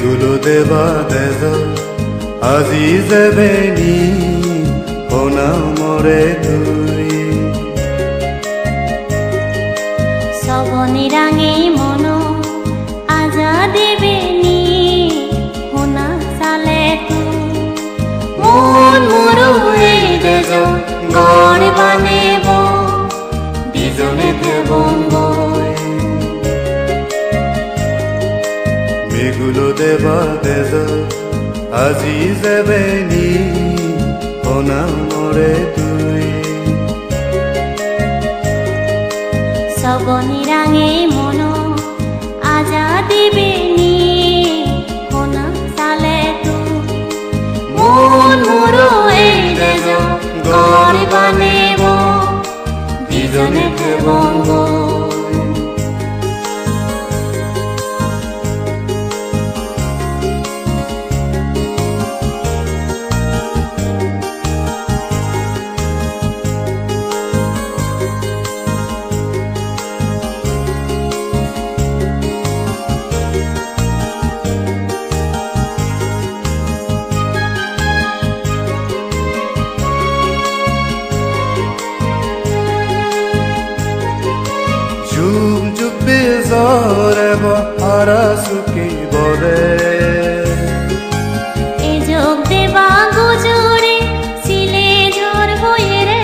মেগুলো দেবা দেজ আজি যাবেনি হোনা মরে তুই সবনি রাঙে মন আজা দেবেনি হোনা চালে তুই মন মোরো এই দেজ গড় বানেব দুজনে দেবঙ্গই মেগুলো দেবা দেজ আজি যাবেনি হোনা মরে তুই সবনি রাঙে মন আজা দেবেনি হোনা চালে তুই মন মোরো এই দেজ গড় বানেব দুজনে দেবঙ্গই ঝুম চুপে জরে বহারা সুকি বলে এ যোগ দেবা গুজরে সিলে ঝড় বয়ে রে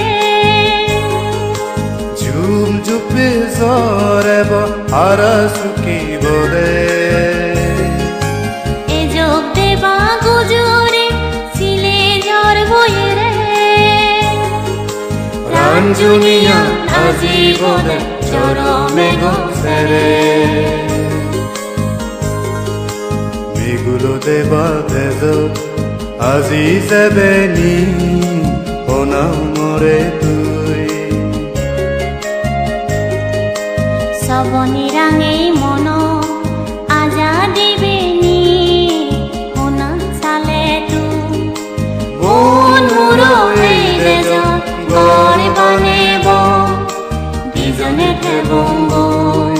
ঝুম চুপে জরে বহারা সুকি বলে এ যোগ দেবা গুজরে সিলে ঝড় বয়ে রে রাঞ্জুনিয়া আজীবনে চরমে গোসরে মেগুলো দেবা দেজ আজি যাবেনি হোনা মরে তুই সবনি রাঙে মন আজা দেবেনি হোনা চালে তুই মন মোরো এই দেজ গড় বানেব দুজনে দেবঙ্গই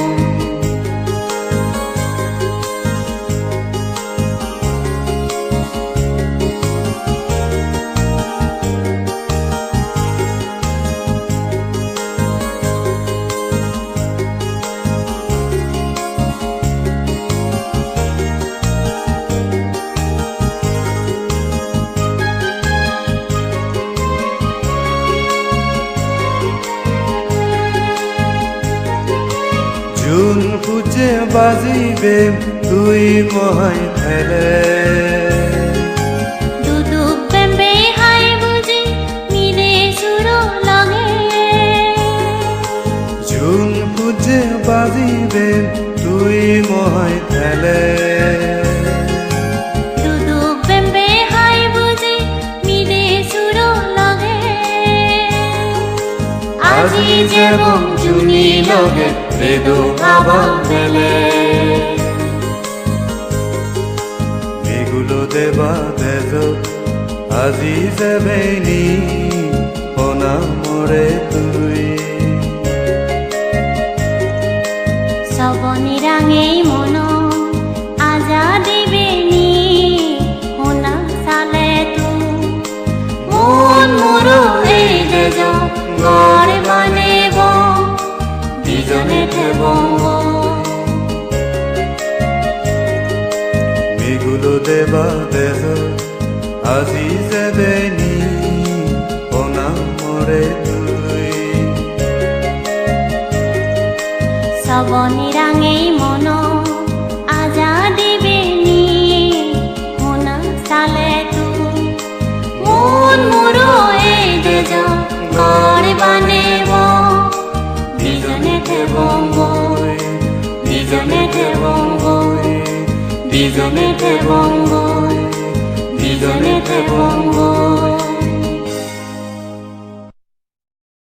জুন পুজে বাজিবে তুই মহাই ফেলে দুদু পেম্বে হাই বুঝি মিলে সুরো লাগে জুন পুজে বাজিবে তুই মহাই ফেলে দুদু পেম্বে হাই বুঝি মিলে সুরো লাগে আজি যেমন জুনি লগে বেদু আবা মেলে মেগুলো দেবা দেজ আজি যাবেনি হোনা মরে তুই সবনি রাঙে মন আজা দেবেনি হোনা চালে তুই মন মোরো এই দেজ গড় বানেব দুজনে দেবঙ্গই মেগুলো দেবা দেজ আজি যাবেনি হোনা মরে তুই সবনি রাঙে মন আজা দেবেনি হোনা চালে তুই মন মোরো এই দেজ গড় বানেব দুজনে দেবঙ্গই দুজনে দেবঙ্গই দুজনে দেবঙ্গই